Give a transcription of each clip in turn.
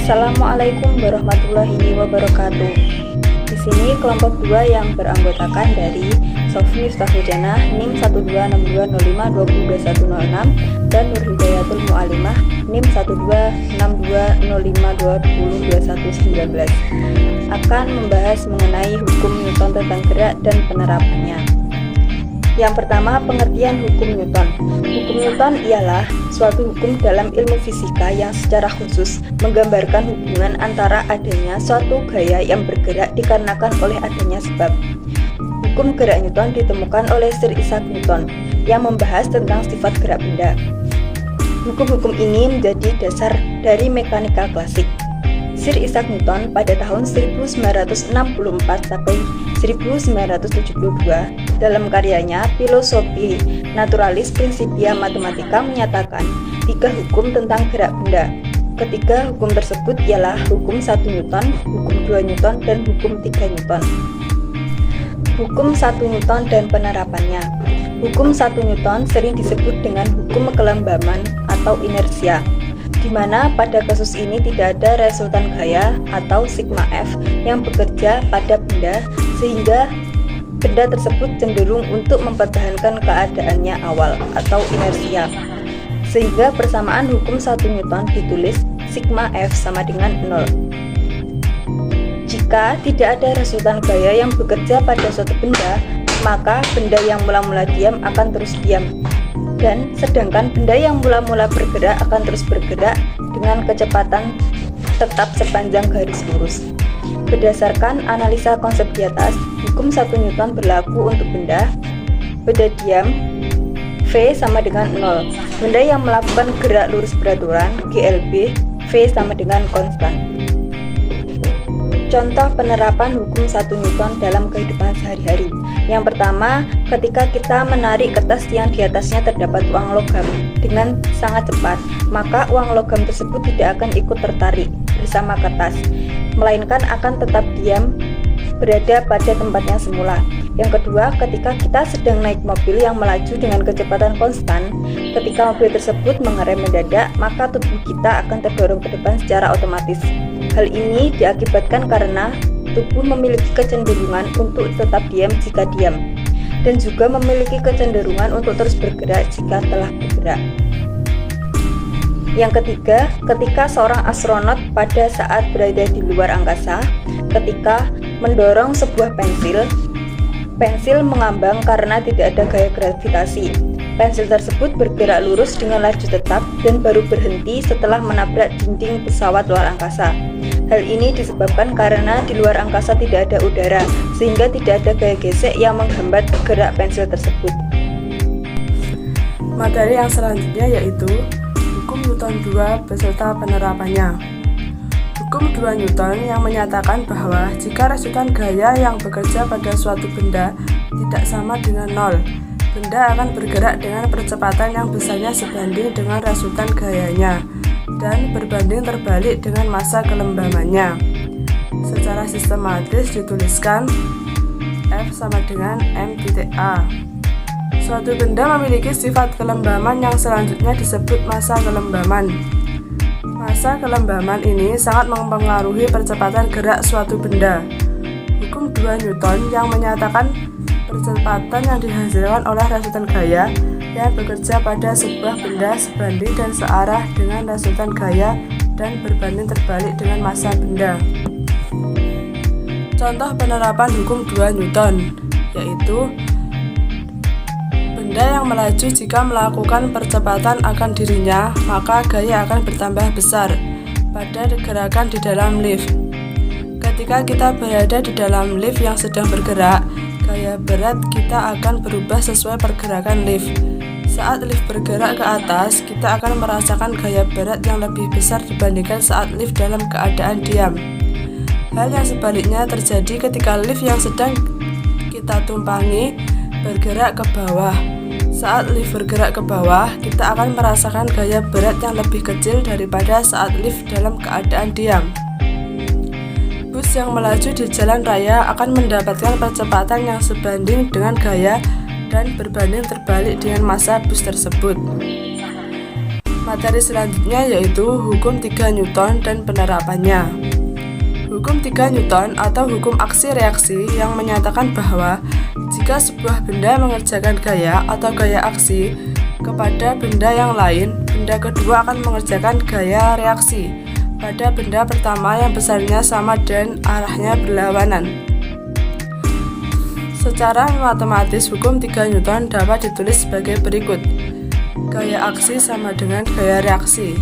Assalamualaikum warahmatullahi wabarakatuh. Di sini kelompok 2 yang beranggotakan dari Sofni Ustahujana NIM 126205202106 dan Nurhidayatul Mu'alimah NIM 126202202119 akan membahas mengenai hukum Newton tentang gerak dan penerapannya. Yang pertama, pengertian hukum Newton. Hukum Newton ialah suatu hukum dalam ilmu fisika yang secara khusus menggambarkan hubungan antara adanya suatu gaya yang bergerak dikarenakan oleh adanya sebab. Hukum gerak Newton ditemukan oleh Sir Isaac Newton yang membahas tentang sifat gerak benda. Hukum-hukum ini menjadi dasar dari mekanika klasik. Sir Isaac Newton pada tahun 1964 sampai 1972 dalam karyanya Filosofi Naturalis Principia Mathematica menyatakan 3 hukum tentang gerak benda. Ketiga hukum tersebut ialah hukum 1 Newton, hukum 2 Newton, dan hukum 3 Newton. Hukum 1 Newton dan penerapannya. Hukum 1 Newton sering disebut dengan hukum kelembaban atau inersia, di mana pada kasus ini tidak ada resultan gaya atau sigma F yang bekerja pada benda sehingga benda tersebut cenderung untuk mempertahankan keadaannya awal atau inersia. Sehingga persamaan hukum 1 Newton ditulis sigma F sama dengan 0. Jika tidak ada resultan gaya yang bekerja pada suatu benda, maka benda yang mula-mula diam akan terus diam. Dan sedangkan benda yang mula-mula bergerak akan terus bergerak dengan kecepatan tetap sepanjang garis lurus. Berdasarkan analisa konsep di atas, hukum 1 Newton berlaku untuk benda diam V sama dengan 0. Benda yang melakukan gerak lurus beraturan GLB V sama dengan konstan. Contoh penerapan hukum 1 Newton dalam kehidupan sehari-hari. Yang pertama, ketika kita menarik kertas yang di atasnya terdapat uang logam dengan sangat cepat, maka uang logam tersebut tidak akan ikut tertarik bersama kertas, melainkan akan tetap diam berada pada tempatnya semula. Yang kedua, ketika kita sedang naik mobil yang melaju dengan kecepatan konstan, ketika mobil tersebut mengerem mendadak, maka tubuh kita akan terdorong ke depan secara otomatis. Hal ini diakibatkan karena tubuh memiliki kecenderungan untuk tetap diam jika diam, dan juga memiliki kecenderungan untuk terus bergerak jika telah bergerak. Yang ketiga, ketika seorang astronot pada saat berada di luar angkasa, ketika mendorong sebuah pensil mengambang karena tidak ada gaya gravitasi. Pensil tersebut bergerak lurus dengan laju tetap dan baru berhenti setelah menabrak dinding pesawat luar angkasa. Hal ini disebabkan karena di luar angkasa tidak ada udara, sehingga tidak ada gaya gesek yang menghambat gerak pensil tersebut. Materi yang selanjutnya yaitu hukum Newton 2 beserta penerapannya. Hukum 2 Newton yang menyatakan bahwa jika resultan gaya yang bekerja pada suatu benda tidak sama dengan 0, benda akan bergerak dengan percepatan yang besarnya sebanding dengan resultan gayanya dan berbanding terbalik dengan massa kelembabannya. Secara sistematis dituliskan F sama dengan m.a. Suatu benda memiliki sifat kelembaban yang selanjutnya disebut massa kelembaban. Massa kelembaban ini sangat mempengaruhi percepatan gerak suatu benda. Hukum 2 Newton yang menyatakan percepatan yang dihasilkan oleh resultan gaya yang bekerja pada sebuah benda sebanding dan searah dengan resultan gaya dan berbanding terbalik dengan massa benda. Contoh penerapan hukum 2 Newton yaitu benda yang melaju jika melakukan percepatan akan dirinya, maka gaya akan bertambah besar pada gerakan di dalam lift. Ketika kita berada di dalam lift yang sedang bergerak, gaya berat kita akan berubah sesuai pergerakan lift. Saat lift bergerak ke atas, kita akan merasakan gaya berat yang lebih besar dibandingkan saat lift dalam keadaan diam. Hal yang sebaliknya terjadi ketika lift yang sedang kita tumpangi bergerak ke bawah. Saat lift bergerak ke bawah, kita akan merasakan gaya berat yang lebih kecil daripada saat lift dalam keadaan diam. Bus yang melaju di jalan raya akan mendapatkan percepatan yang sebanding dengan gaya dan berbanding terbalik dengan massa bus tersebut. Materi selanjutnya yaitu hukum 3 Newton dan penerapannya. Hukum 3 Newton atau hukum aksi reaksi yang menyatakan bahwa jika sebuah benda mengerjakan gaya atau gaya aksi kepada benda yang lain, benda kedua akan mengerjakan gaya reaksi pada benda pertama yang besarnya sama dan arahnya berlawanan. Secara matematis, hukum 3 Newton dapat ditulis sebagai berikut. Gaya aksi sama dengan gaya reaksi.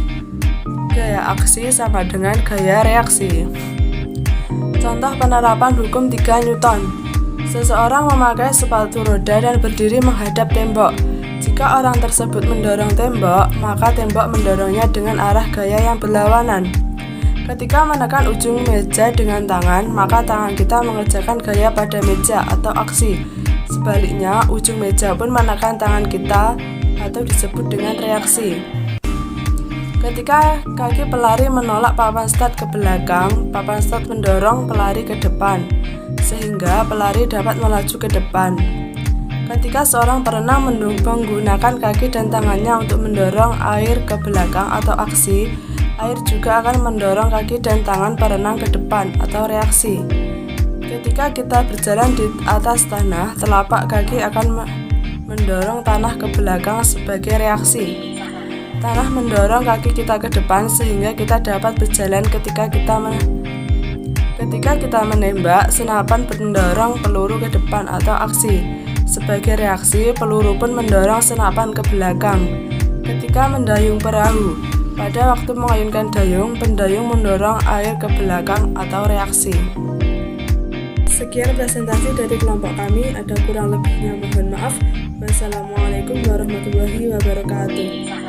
Gaya aksi sama dengan gaya reaksi. Contoh penerapan hukum 3 Newton. Seseorang memakai sepatu roda dan berdiri menghadap tembok. Jika orang tersebut mendorong tembok, maka tembok mendorongnya dengan arah gaya yang berlawanan. Ketika menekan ujung meja dengan tangan, maka tangan kita mengerjakan gaya pada meja atau aksi. Sebaliknya, ujung meja pun menekan tangan kita atau disebut dengan reaksi. Ketika kaki pelari menolak papan start ke belakang, papan start mendorong pelari ke depan, sehingga pelari dapat melaju ke depan. Ketika seorang perenang menggunakan kaki dan tangannya untuk mendorong air ke belakang atau aksi, air juga akan mendorong kaki dan tangan perenang ke depan atau reaksi. Ketika kita berjalan di atas tanah, telapak kaki akan mendorong tanah ke belakang sebagai reaksi. Tanah mendorong kaki kita ke depan sehingga kita dapat berjalan. Ketika kita menembak, senapan mendorong peluru ke depan atau aksi. Sebagai reaksi, peluru pun mendorong senapan ke belakang. Ketika mendayung perahu, pada waktu mengayunkan dayung, pendayung mendorong air ke belakang atau reaksi. Sekian presentasi dari kelompok kami, ada kurang lebihnya mohon maaf. Wassalamualaikum warahmatullahi wabarakatuh.